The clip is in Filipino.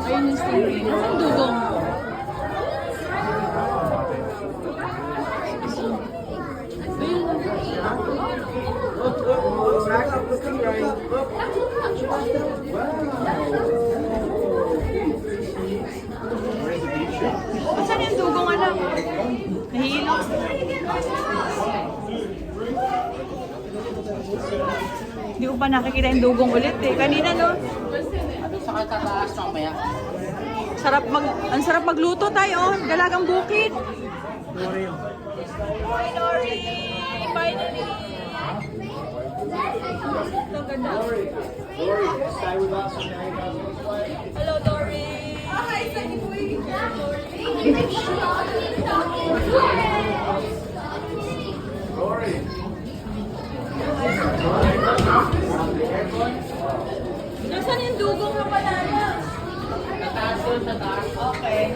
Ayun yung story. Ang dugong. Saan yung dugong anak? Nahihilo. Hindi ko pa nakikita yung dugong ulit eh. Kanina no? Ano sa katataas mamaya? Ang sarap magluto tayo. Dalagang bukid. Hi, Nori! Finally! Ang ganda. Hello, Dory! Hi, Sakitoy! Nasaan yung dugong na banana? Sa taas. Okay.